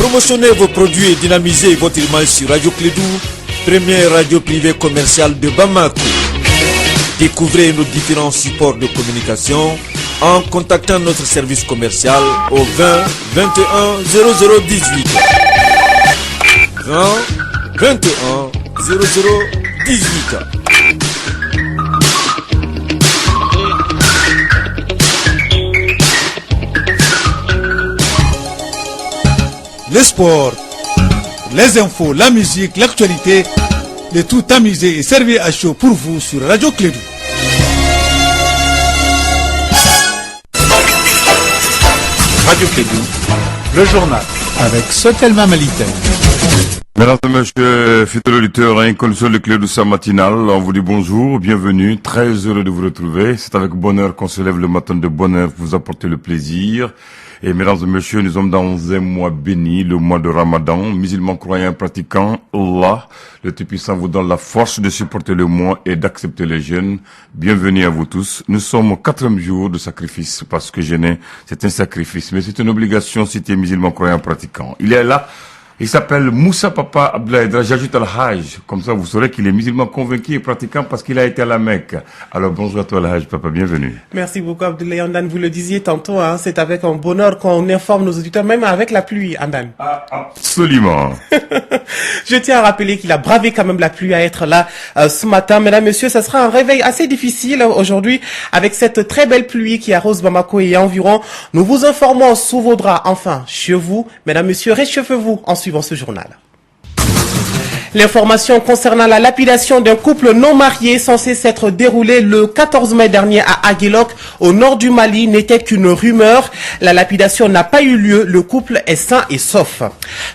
Promotionnez vos produits et dynamisez votre image sur Radio Clédou, première radio privée commerciale de Bamako. Découvrez nos différents supports de communication en contactant notre service commercial au 20 21 0018. 20 21 0018. Le sport, les infos, la musique, l'actualité, le tout tamisé et servi à chaud pour vous sur Radio Clédou. Radio Clédou, le journal avec Sotelma Malitel. Mesdames et messieurs, fidèles auditeurs, en condition de Clédou sa matinale, on vous dit bonjour, bienvenue, très heureux de vous retrouver. C'est avec bonheur qu'on se lève le matin de bonheur pour vous apporter le plaisir. Et mesdames et messieurs, nous sommes dans un mois béni, le mois de Ramadan. Musulmans croyants pratiquants, Allah, le Tout-Puissant vous donne la force de supporter le mois et d'accepter les jeûnes. Bienvenue à vous tous. Nous sommes au 4e jour de sacrifice, parce que jeûner, c'est un sacrifice, mais c'est une obligation si tu es musulman croyant pratiquant. Il est là. Il s'appelle Moussa Papa Abdoulaye Dra, j'ajoute Al-Hajj. Comme ça, vous saurez qu'il est musulman convaincu et pratiquant parce qu'il a été à la Mecque. Alors, bonjour à toi, Al-Hajj, Papa, bienvenue. Merci beaucoup, Abdoulaye Andan. Vous le disiez tantôt, hein, c'est avec un bonheur qu'on informe nos auditeurs, même avec la pluie, Andan. Ah, absolument. Je tiens à rappeler qu'il a bravé quand même la pluie à être là ce matin. Mesdames, messieurs, ça sera un réveil assez difficile aujourd'hui avec cette très belle pluie qui arrose Bamako et environ. Nous vous informons sous vos draps, enfin, chez vous. Mesdames, messieurs, réchauffez-vous en suivant ce journal. L'information concernant la lapidation d'un couple non marié censé s'être déroulée le 14 mai dernier à Aguelok, au nord du Mali, n'était qu'une rumeur. La lapidation n'a pas eu lieu. Le couple est sain et sauf.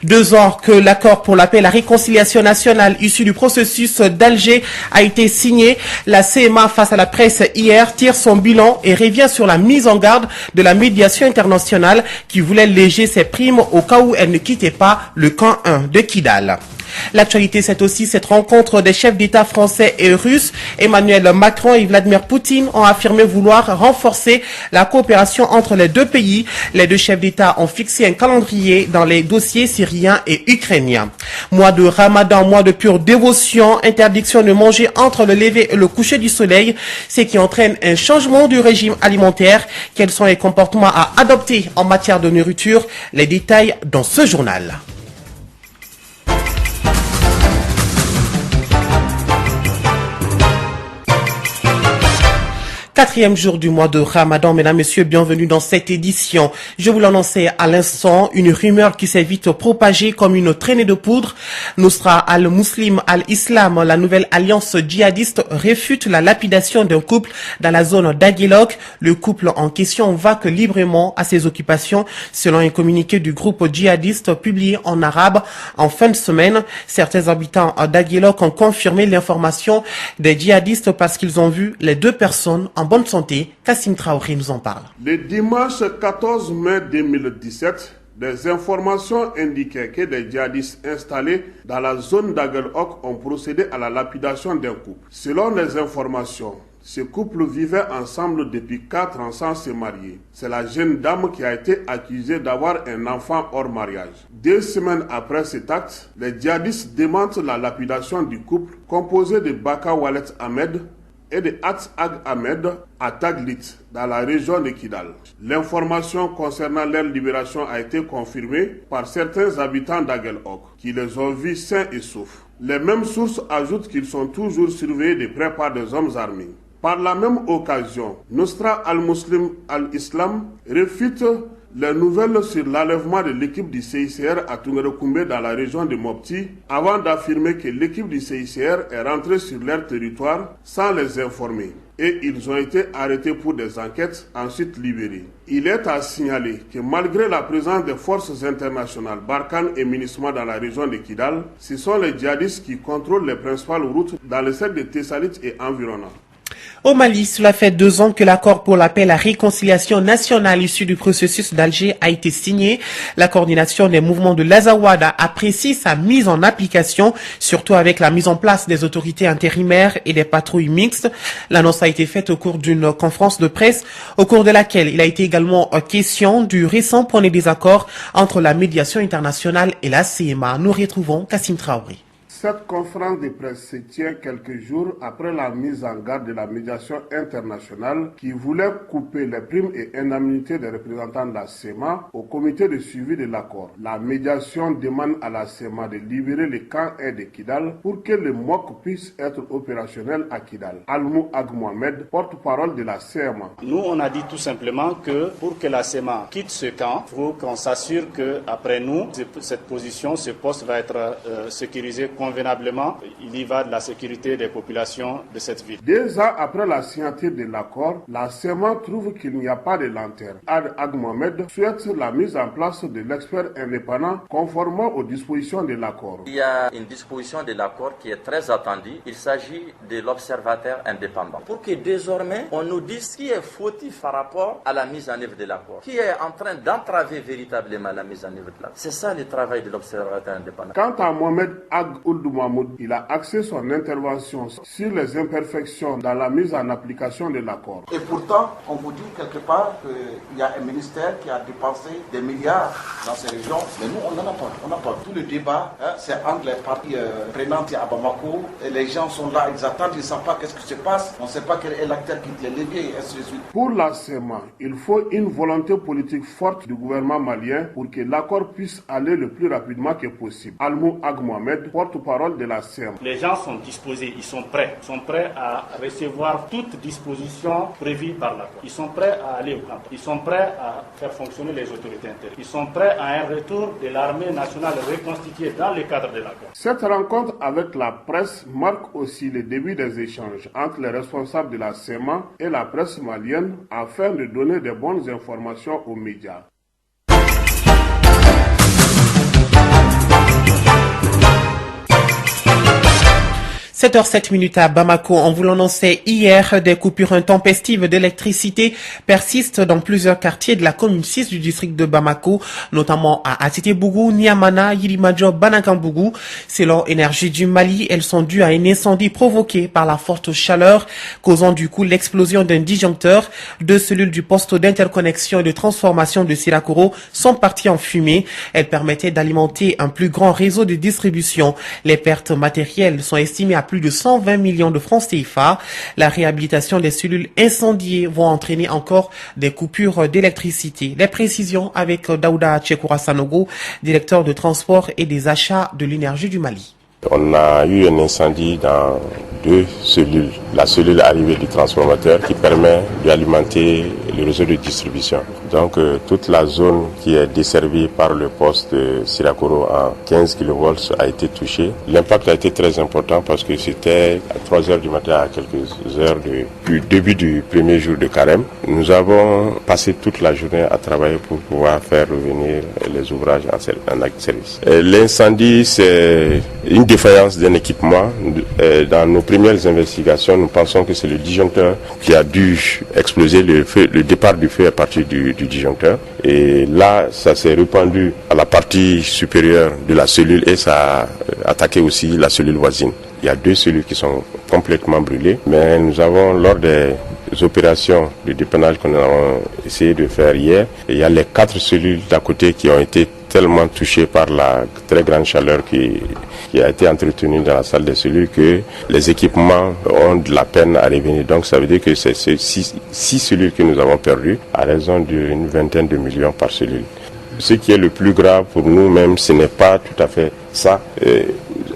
2 ans que l'accord pour la paix et la réconciliation nationale issu du processus d'Alger a été signé. La CMA, face à la presse hier, tire son bilan et revient sur la mise en garde de la médiation internationale qui voulait léger ses primes au cas où elle ne quittait pas le camp 1 de Kidal. L'actualité, c'est aussi cette rencontre des chefs d'État français et russes. Emmanuel Macron et Vladimir Poutine ont affirmé vouloir renforcer la coopération entre les deux pays. Les deux chefs d'État ont fixé un calendrier dans les dossiers syriens et ukrainiens. Mois de Ramadan, mois de pure dévotion, interdiction de manger entre le lever et le coucher du soleil, ce qui entraîne un changement du régime alimentaire. Quels sont les comportements à adopter en matière de nourriture? Les détails dans ce journal. 4e jour du mois de Ramadan, mesdames, messieurs, bienvenue dans cette édition. Je vous l'annonçais à l'instant, une rumeur qui s'est vite propagée comme une traînée de poudre. Nusra al-Muslim al-Islam, la nouvelle alliance djihadiste, réfute la lapidation d'un couple dans la zone d'Aguelok. Le couple en question vaque librement à ses occupations, selon un communiqué du groupe djihadiste publié en arabe en fin de semaine. Certains habitants d'Aguelok ont confirmé l'information des djihadistes parce qu'ils ont vu les deux personnes en bonne santé. Kassim Traoré nous en parle. Le dimanche 14 mai 2017, des informations indiquaient que des djihadistes installés dans la zone d'Aguelok ont procédé à la lapidation d'un couple. Selon les informations, ce couple vivait ensemble depuis 4 ans sans se marier. C'est la jeune dame qui a été accusée d'avoir un enfant hors mariage. 2 semaines après cet acte, les djihadistes démentent la lapidation du couple composé de Baka Walet Ahmed et de At Ag Ahmed à Taglit, dans la région de Kidal. L'information concernant leur libération a été confirmée par certains habitants d'Aguelok, qui les ont vus sains et saufs. Les mêmes sources ajoutent qu'ils sont toujours surveillés de près par des hommes armés. Par la même occasion, Nusra al-Muslim al-Islam réfute les nouvelles sur l'enlèvement de l'équipe du CICR à Tungerekoumbe dans la région de Mopti, avant d'affirmer que l'équipe du CICR est rentrée sur leur territoire sans les informer. Et ils ont été arrêtés pour des enquêtes, ensuite libérés. Il est à signaler que malgré la présence des forces internationales Barkhane et MINUSMA dans la région de Kidal, ce sont les djihadistes qui contrôlent les principales routes dans le secteur de Tessalit et environnants. Au Mali, cela fait 2 ans que l'accord pour la paix et la réconciliation nationale issu du processus d'Alger a été signé. La coordination des mouvements de l'Azawad apprécie sa mise en application, surtout avec la mise en place des autorités intérimaires et des patrouilles mixtes. L'annonce a été faite au cours d'une conférence de presse, au cours de laquelle il a été également question du récent point de désaccord entre la médiation internationale et la CMA. Nous retrouvons Kassim Traoré. Cette conférence de presse se tient quelques jours après la mise en garde de la médiation internationale qui voulait couper les primes et indemnités des représentants de la CEMA au comité de suivi de l'accord. La médiation demande à la CEMA de libérer les camps de Kidal pour que le MOC puisse être opérationnel à Kidal. Almou Ag Mohamed, porte-parole de la CEMA. Nous, on a dit tout simplement que pour que la CEMA quitte ce camp, il faut qu'on s'assure qu'après nous, cette position, ce poste va être sécurisé convenablement. Il y va de la sécurité des populations de cette ville. 2 ans après la signature de l'accord, la CEMA trouve qu'il n'y a pas de lanterne. Ag Mohamed souhaite la mise en place de l'expert indépendant conformément aux dispositions de l'accord. Il y a une disposition de l'accord qui est très attendue. Il s'agit de l'observateur indépendant. Pour que désormais, on nous dise qui est fautif par rapport à la mise en œuvre de l'accord. Qui est en train d'entraver véritablement la mise en œuvre de l'accord. C'est ça le travail de l'observateur indépendant. Quant à Mohamed Ag Mahmoud, il a axé son intervention sur les imperfections dans la mise en application de l'accord. Et pourtant, on vous dit quelque part qu'il y a un ministère qui a dépensé des milliards dans ces régions, mais nous, on n'en a pas. On n'a pas. Tout le débat, c'est entre les parties prenantes à Bamako, et les gens sont là, ils attendent, ils ne savent pas qu'est-ce qui se passe, on ne sait pas quel est l'acteur qui les leviers, et ainsi de suite. Pour la CEMA, il faut une volonté politique forte du gouvernement malien pour que l'accord puisse aller le plus rapidement que possible. Almou Ag Mohamed, porte-parole de la CEMA. Les gens sont disposés, ils sont prêts à recevoir toute disposition prévue par l'accord. Ils sont prêts à aller au camp. Ils sont prêts à faire fonctionner les autorités intérieures. Ils sont prêts à un retour de l'armée nationale reconstituée dans le cadre de l'accord. Cette rencontre avec la presse marque aussi le début des échanges entre les responsables de la CEMA et la presse malienne afin de donner de bonnes informations aux médias. 7h07 à Bamako. On vous l'annonçait hier, des coupures intempestives d'électricité persistent dans plusieurs quartiers de la commune 6 du district de Bamako, notamment à Atité-Bougou, Niamana, Yirimadjo, Banakambougou. Selon Énergie du Mali, elles sont dues à un incendie provoqué par la forte chaleur, causant du coup l'explosion d'un disjoncteur. 2 cellules du poste d'interconnexion et de transformation de Sirakoro sont parties en fumée. Elles permettaient d'alimenter un plus grand réseau de distribution. Les pertes matérielles sont estimées à plus de 120 millions de francs CFA. La réhabilitation des cellules incendiées vont entraîner encore des coupures d'électricité. Les précisions avec Daouda Tchekoura Sanogo, directeur de transport et des achats de l'énergie du Mali. On a eu un incendie dans 2 cellules. La cellule arrivée du transformateur qui permet d'alimenter le réseau de distribution. Donc toute la zone qui est desservie par le poste de Sirakoro à 15 kV a été touchée. L'impact a été très important parce que c'était à 3 heures du matin à quelques heures du début du premier jour de carême. Nous avons passé toute la journée à travailler pour pouvoir faire revenir les ouvrages en service. L'incendie, c'est une défaillance d'un équipement. Dans nos premières investigations, nous pensons que c'est le disjoncteur qui a dû exploser. Le départ du feu à partir du disjoncteur. Et là, ça s'est répandu à la partie supérieure de la cellule et ça a attaqué aussi la cellule voisine. Il y a 2 cellules qui sont complètement brûlées, mais nous avons, lors des opérations de dépannage qu'on a essayé de faire hier, il y a les 4 cellules d'à côté qui ont été tellement touchées par la très grande chaleur qui a été entretenue dans la salle des cellules que les équipements ont de la peine à revenir. Donc ça veut dire que c'est 6 cellules que nous avons perdues à raison d'une vingtaine de millions par cellule. Ce qui est le plus grave pour nous même, ce n'est pas tout à fait ça.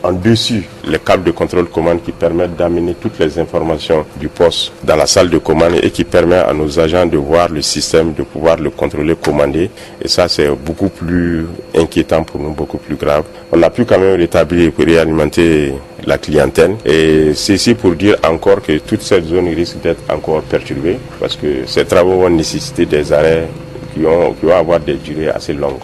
En dessus, les câbles de contrôle commande qui permettent d'amener toutes les informations du poste dans la salle de commande et qui permet à nos agents de voir le système, de pouvoir le contrôler, commander. Et ça, c'est beaucoup plus inquiétant pour nous, beaucoup plus grave. On a pu quand même rétablir et réalimenter la clientèle. Et c'est ici pour dire encore que toute cette zone risque d'être encore perturbée parce que ces travaux vont nécessiter des arrêts qui vont avoir des durées assez longues.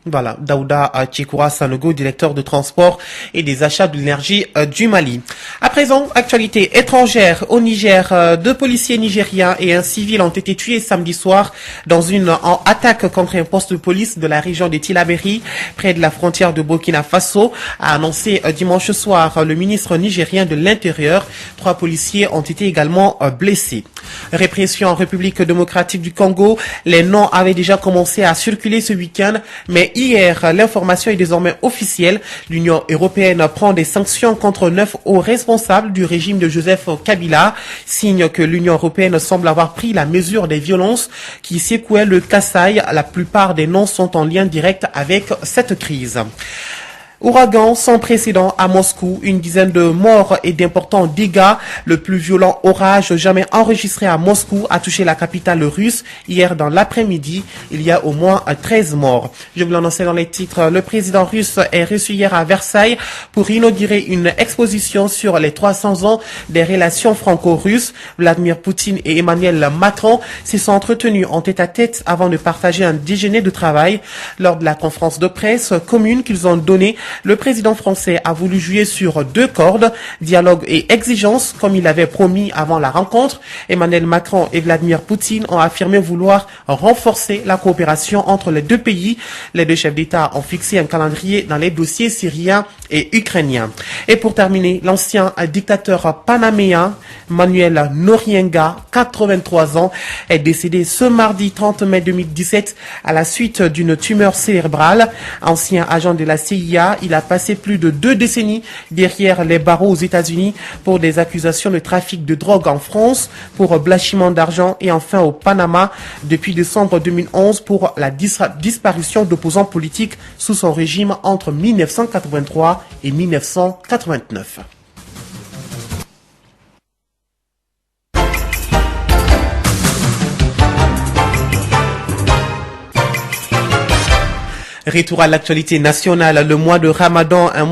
Voilà, Daouda Tchikoura Sanogo, directeur de transport et des achats de l'énergie du Mali. À présent, actualité étrangère au Niger. 2 policiers nigériens et un civil ont été tués samedi soir dans une attaque contre un poste de police de la région de Tillabéri, près de la frontière de Burkina Faso, a annoncé dimanche soir le ministre nigérien de l'Intérieur. 3 policiers ont été également blessés. Répression en République démocratique du Congo. Les noms avaient déjà commencé à circuler ce week-end, mais hier, l'information est désormais officielle. L'Union européenne prend des sanctions contre 9 hauts responsables du régime de Joseph Kabila, signe que l'Union européenne semble avoir pris la mesure des violences qui secouaient le Kasaï. La plupart des noms sont en lien direct avec cette crise. Ouragan sans précédent à Moscou, une dizaine de morts et d'importants dégâts. Le plus violent orage jamais enregistré à Moscou a touché la capitale russe. Hier dans l'après-midi, il y a au moins 13 morts. Je vous l'annonçais dans les titres. Le président russe est reçu hier à Versailles pour inaugurer une exposition sur les 300 ans des relations franco-russes. Vladimir Poutine et Emmanuel Macron se sont entretenus en tête-à-tête avant de partager un déjeuner de travail. Lors de la conférence de presse commune qu'ils ont donnée, le président français a voulu jouer sur 2 cordes, dialogue et exigence, comme il avait promis avant la rencontre. Emmanuel Macron et Vladimir Poutine ont affirmé vouloir renforcer la coopération entre les 2 pays. Les 2 chefs d'État ont fixé un calendrier dans les dossiers syriens et ukrainiens. Et pour terminer, l'ancien dictateur panaméen Manuel Noriega, 83 ans, est décédé ce mardi 30 mai 2017 à la suite d'une tumeur cérébrale. Ancien agent de la CIA, il a passé plus de 2 décennies derrière les barreaux aux États-Unis pour des accusations de trafic de drogue en France, pour blanchiment d'argent et enfin au Panama depuis décembre 2011 pour la disparition d'opposants politiques sous son régime entre 1983 et 1989. Retour à l'actualité nationale, le mois de Ramadan, un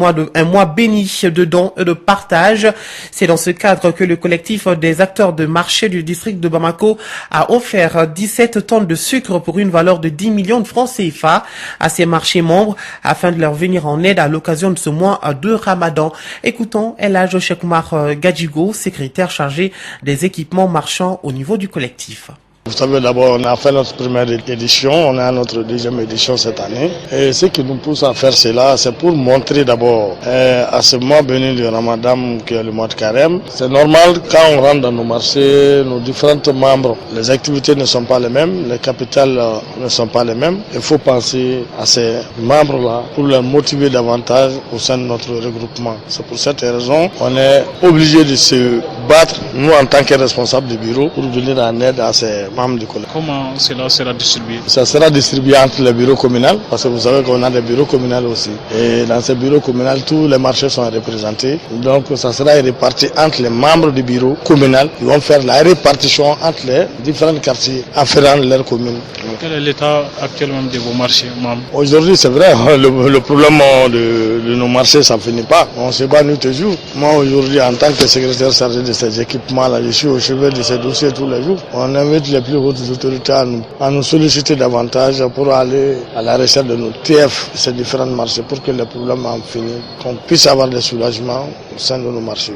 mois béni de dons et de partage. C'est dans ce cadre que le collectif des acteurs de marché du district de Bamako a offert 17 tonnes de sucre pour une valeur de 10 millions de francs CFA à ses marchés membres afin de leur venir en aide à l'occasion de ce mois de Ramadan. Écoutons El Hadj Cheikhoumar Gadjigo, secrétaire chargé des équipements marchands au niveau du collectif. Vous savez, d'abord, on a fait notre première édition, on a notre deuxième édition cette année. Et ce qui nous pousse à faire cela, c'est pour montrer d'abord à ce mois béni du Ramadan, qui est le mois de Carême. C'est normal, quand on rentre dans nos marchés, nos différents membres, les activités ne sont pas les mêmes, les capitales ne sont pas les mêmes. Il faut penser à ces membres-là pour les motiver davantage au sein de notre regroupement. C'est pour cette raison qu'on est obligé de se battre, nous en tant que responsables du bureau, pour venir en aide à ces membres du collège. Comment cela sera distribué? Ça sera distribué entre les bureaux communaux, parce que vous savez qu'on a des bureaux communaux aussi. Et dans ces bureaux communaux, tous les marchés sont représentés. Donc ça sera réparti entre les membres du bureau communal. Ils vont faire la répartition entre les différents quartiers afférents de leur commune. Quel est l'état actuellement de vos marchés, membres? Aujourd'hui, c'est vrai, le problème de nos marchés, ça ne finit pas. On se bat nuit et jour. Moi, aujourd'hui, en tant que secrétaire chargé de ces équipements-là, je suis au chevet de ces dossiers tous les jours. On invite les plus hautes autorités à nous solliciter davantage pour aller à la recherche de nos TF, ces différents marchés, pour que les problèmes en finissent, qu'on puisse avoir des soulagements au sein de nos marchés.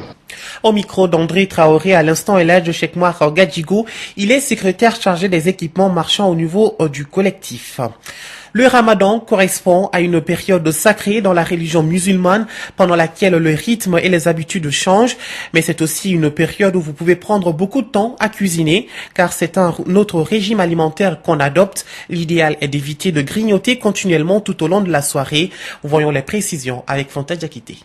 Au micro d'André Traoré, à l'instant, El Hadj Cheikhoumar Gadjigo, il est secrétaire chargé des équipements marchands au niveau du collectif. Le Ramadan correspond à une période sacrée dans la religion musulmane pendant laquelle le rythme et les habitudes changent, mais c'est aussi une période où vous pouvez prendre beaucoup de temps à cuisiner car c'est un autre régime alimentaire qu'on adopte. L'idéal est d'éviter de grignoter continuellement tout au long de la soirée. Voyons les précisions avec Fanta Diakité.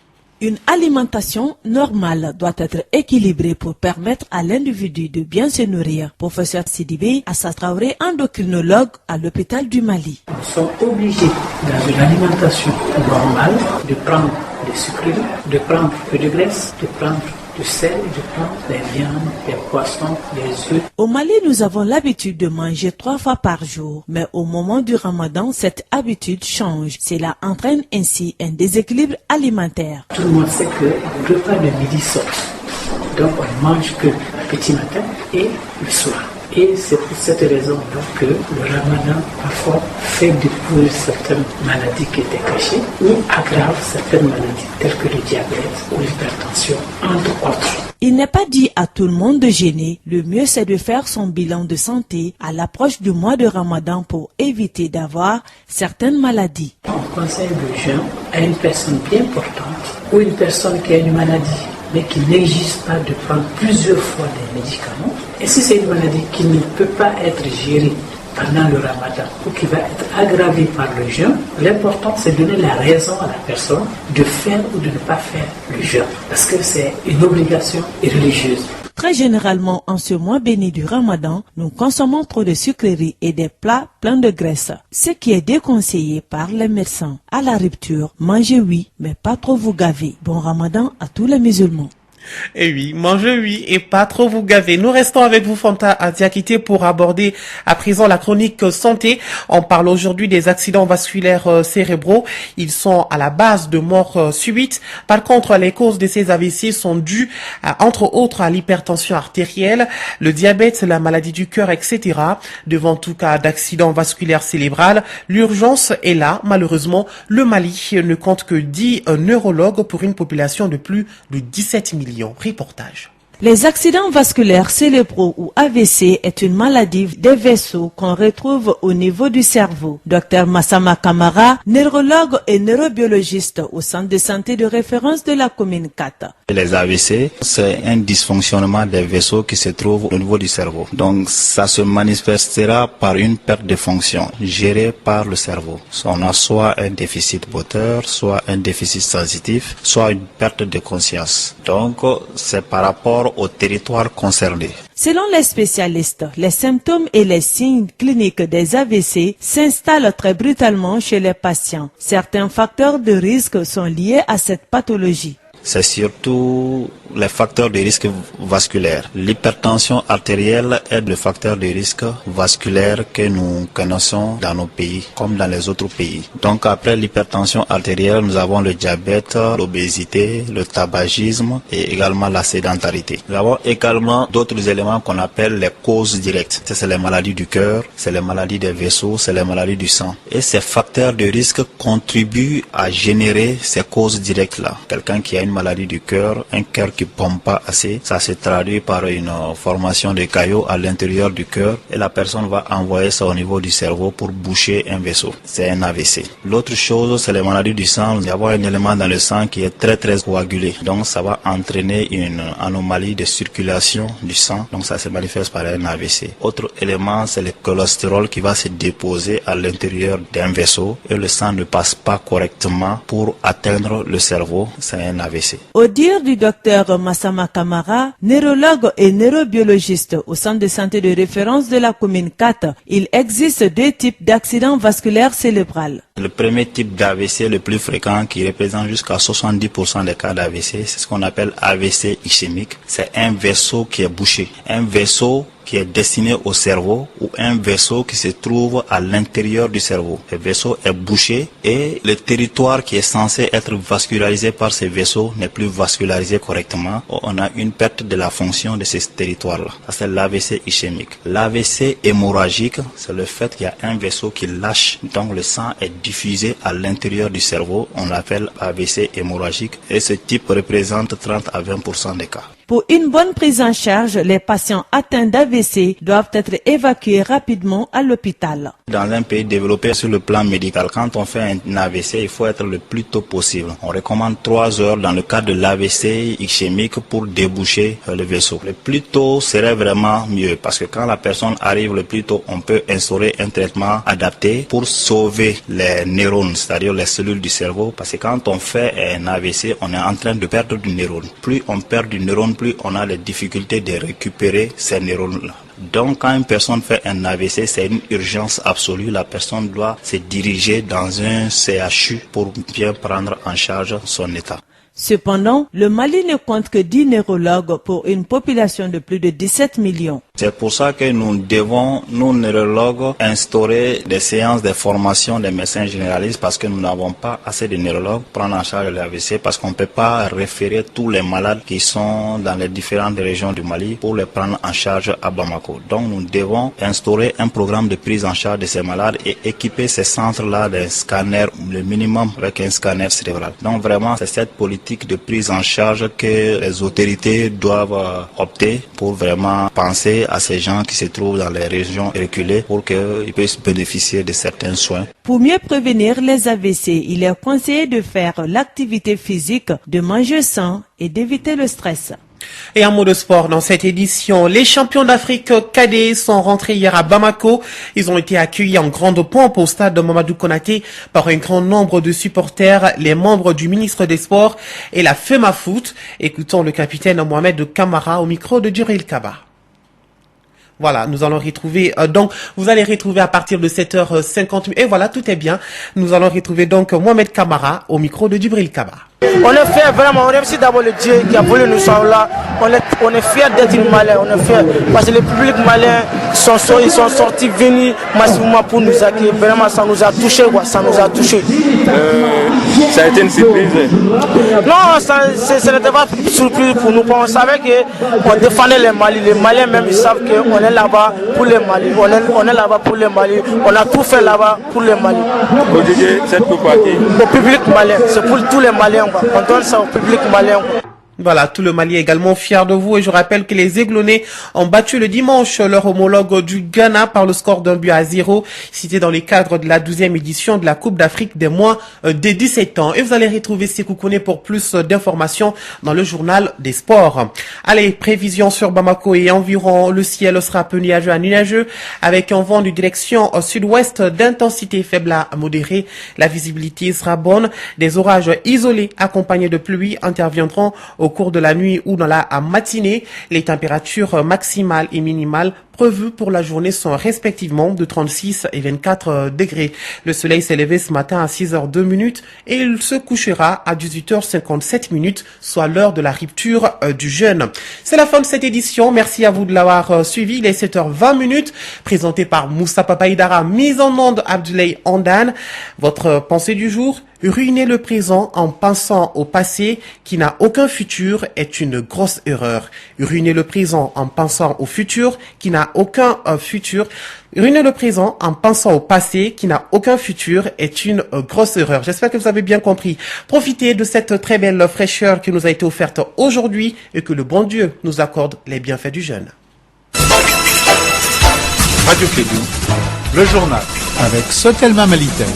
Une alimentation normale doit être équilibrée pour permettre à l'individu de bien se nourrir. Professeur Sidibé Assa Traoré, endocrinologue à l'hôpital du Mali. Nous sommes obligés, dans une alimentation normale, de prendre des sucreries, de prendre peu de graisse, de prendre du sel, de prendre des viandes, des poissons, des œufs. Au Mali, nous avons l'habitude de manger 3 fois par jour. Mais au moment du Ramadan, cette habitude change. Cela entraîne ainsi un déséquilibre alimentaire. Tout le monde sait que le repas de midi saute. Donc on ne mange que le petit matin et le soir. Et c'est pour cette raison que le ramadan parfois fait découvrir certaines maladies qui étaient cachées ou aggrave certaines maladies telles que le diabète ou l'hypertension, entre autres. Il n'est pas dit à tout le monde de jeûner. Le mieux, c'est de faire son bilan de santé à l'approche du mois de Ramadan pour éviter d'avoir certaines maladies. On conseille le jeûne à une personne bien portante ou une personne qui a une maladie mais qui n'exige pas de prendre plusieurs fois des médicaments. Et si c'est une maladie qui ne peut pas être gérée pendant le ramadan ou qui va être aggravée par le jeûne, l'important c'est de donner la raison à la personne de faire ou de ne pas faire le jeûne, parce que c'est une obligation religieuse. Très généralement, en ce mois béni du Ramadan, nous consommons trop de sucreries et des plats pleins de graisse, ce qui est déconseillé par les médecins. À la rupture, mangez oui, mais pas trop vous gaver. Bon Ramadan à tous les musulmans. Et oui, mangez oui et pas trop vous gaver. Nous restons avec vous, Fanta Adiakité, pour aborder à présent la chronique santé. On parle aujourd'hui des accidents vasculaires cérébraux. Ils sont à la base de morts subites. Par contre, les causes de ces AVC sont dues, entre autres, à l'hypertension artérielle, le diabète, la maladie du cœur, etc. Devant tout cas d'accident vasculaire cérébral, l'urgence est là. Malheureusement, le Mali ne compte que 10 neurologues pour une population de plus de 17 millions. Reportage. Les accidents vasculaires cérébraux ou AVC est une maladie des vaisseaux qu'on retrouve au niveau du cerveau. Dr Massama Kamara, neurologue et neurobiologiste au centre de santé de référence de la commune 4. Les AVC, c'est un dysfonctionnement des vaisseaux qui se trouvent au niveau du cerveau. Donc ça se manifestera par une perte de fonction gérée par le cerveau. On a soit un déficit moteur, soit un déficit sensitif, soit une perte de conscience. Donc c'est par rapport au territoire concerné. Selon les spécialistes, les symptômes et les signes cliniques des AVC s'installent très brutalement chez les patients. Certains facteurs de risque sont liés à cette pathologie. C'est surtout les facteurs de risque vasculaire. L'hypertension artérielle est le facteur de risque vasculaire que nous connaissons dans nos pays, comme dans les autres pays. Donc après l'hypertension artérielle, nous avons le diabète, l'obésité, le tabagisme et également la sédentarité. Nous avons également d'autres éléments qu'on appelle les causes directes. C'est les maladies du cœur, c'est les maladies des vaisseaux, c'est les maladies du sang. Et ces facteurs de risque contribuent à générer ces causes directes-là. Quelqu'un qui a une maladie du cœur, un cœur qui pompe pas assez, ça se traduit par une formation de caillots à l'intérieur du cœur et la personne va envoyer ça au niveau du cerveau pour boucher un vaisseau. C'est un AVC. L'autre chose, c'est les maladies du sang. Il y a un élément dans le sang qui est très coagulé. Donc ça va entraîner une anomalie de circulation du sang. Donc ça se manifeste par un AVC. Autre élément, c'est le cholestérol qui va se déposer à l'intérieur d'un vaisseau et le sang ne passe pas correctement pour atteindre le cerveau. C'est un AVC. Au dire du docteur Massama Kamara, neurologue et neurobiologiste au centre de santé de référence de la commune 4, il existe deux types d'accidents vasculaires cérébrales. Le premier type d'AVC le plus fréquent qui représente jusqu'à 70% des cas d'AVC, c'est ce qu'on appelle AVC ischémique. C'est un vaisseau qui est bouché. Un vaisseau qui est destiné au cerveau ou un vaisseau qui se trouve à l'intérieur du cerveau. Le vaisseau est bouché et le territoire qui est censé être vascularisé par ces vaisseaux n'est plus vascularisé correctement. On a une perte de la fonction de ces territoires-là. C'est l'AVC ischémique. L'AVC hémorragique, c'est le fait qu'il y a un vaisseau qui lâche, donc le sang est diffusé à l'intérieur du cerveau. On l'appelle AVC hémorragique et ce type représente 30 à 20% des cas. Pour une bonne prise en charge, les patients atteints d'AVC doivent être évacués rapidement à l'hôpital. Dans un pays développé sur le plan médical, quand on fait un AVC, il faut être le plus tôt possible. On recommande 3 heures dans le cas de l'AVC ischémique pour déboucher le vaisseau. Le plus tôt serait vraiment mieux parce que quand la personne arrive le plus tôt, on peut instaurer un traitement adapté pour sauver les neurones, c'est-à-dire les cellules du cerveau. Parce que quand on fait un AVC, on est en train de perdre du neurone. Plus on perd du neurone, plus on a les difficultés de récupérer ces neurones-là. Donc quand une personne fait un AVC, c'est une urgence absolue. La personne doit se diriger dans un CHU pour bien prendre en charge son état. Cependant, le Mali ne compte que 10 neurologues pour une population de plus de 17 millions. C'est pour ça que nous devons, nous neurologues, instaurer des séances de formation des médecins généralistes parce que nous n'avons pas assez de neurologues pour prendre en charge l'AVC parce qu'on ne peut pas référer tous les malades qui sont dans les différentes régions du Mali pour les prendre en charge à Bamako. Donc nous devons instaurer un programme de prise en charge de ces malades et équiper ces centres-là d'un scanner, le minimum avec un scanner cérébral. Donc vraiment, c'est cette politique de prise en charge que les autorités doivent opter pour vraiment penser à ces gens qui se trouvent dans les régions reculées pour qu'ils puissent bénéficier de certains soins. Pour mieux prévenir les AVC, il est conseillé de faire l'activité physique, de manger sain et d'éviter le stress. Et un mot de sport dans cette édition. Les champions d'Afrique cadets sont rentrés hier à Bamako. Ils ont été accueillis en grande pompe au stade de Mamadou Konaté par un grand nombre de supporters, les membres du ministre des Sports et la FEMAFOOT. Écoutons le capitaine Mohamed Kamara au micro de Djibril Kaba. Voilà, nous allons retrouver, donc, vous allez retrouver à partir de 7h50, et voilà, tout est bien. Nous allons retrouver donc Mohamed Kamara au micro de Djibril Kaba. On est fiers vraiment, on remercie d'abord le Dieu qui a voulu nous sommes là. On est fiers d'être malais, on est fiers parce que le public malais ils sont sortis venus massivement pour nous accueillir. Vraiment ça nous a touché quoi, ça nous a touché. Ça a été une surprise? Non, ce n'était pas une surprise pour nous. On savait qu'on défendait les Mali. Les Maliens même ils savent qu'on est là-bas pour les Mali. On est là-bas pour les Mali. On a tout fait là-bas pour les Mali. Vous disiez cette coupe à qui? Au public malien, c'est pour tous les Maliens. On donne ça au public malien. Voilà, tout le Mali est également fier de vous et je rappelle que les Aiglonnais ont battu le dimanche leur homologue du Ghana par le score d'1-0, cité dans les cadres de la 12e édition de la Coupe d'Afrique des moins de 17 ans. Et vous allez retrouver Sékou Kouné pour plus d'informations dans le journal des sports. Allez, prévision sur Bamako et environ, le ciel sera peu nuageux à nuageux avec un vent de direction sud-ouest d'intensité faible à modérée. La visibilité sera bonne. Des orages isolés accompagnés de pluie interviendront au cours de la nuit ou dans la matinée. Les températures maximales et minimales prévues pour la journée sont respectivement de 36 et 24 degrés. Le soleil s'est levé ce matin à 6h02 et il se couchera à 18h57, soit l'heure de la rupture du jeûne. C'est la fin de cette édition. Merci à vous de l'avoir suivi. Il est 7h20, présenté par Moussa Papaïdara, mise en onde Abdoulaye Andan. Votre pensée du jour: ruiner le présent en pensant au passé qui n'a aucun futur est une grosse erreur. Ruiner le présent en pensant au futur qui n'a aucun futur. Ruiner le présent en pensant au passé qui n'a aucun futur est une grosse erreur. J'espère que vous avez bien compris. Profitez de cette très belle fraîcheur qui nous a été offerte aujourd'hui et que le bon Dieu nous accorde les bienfaits du jeûne. Radio Clédou, le journal avec Sotelma Malitel.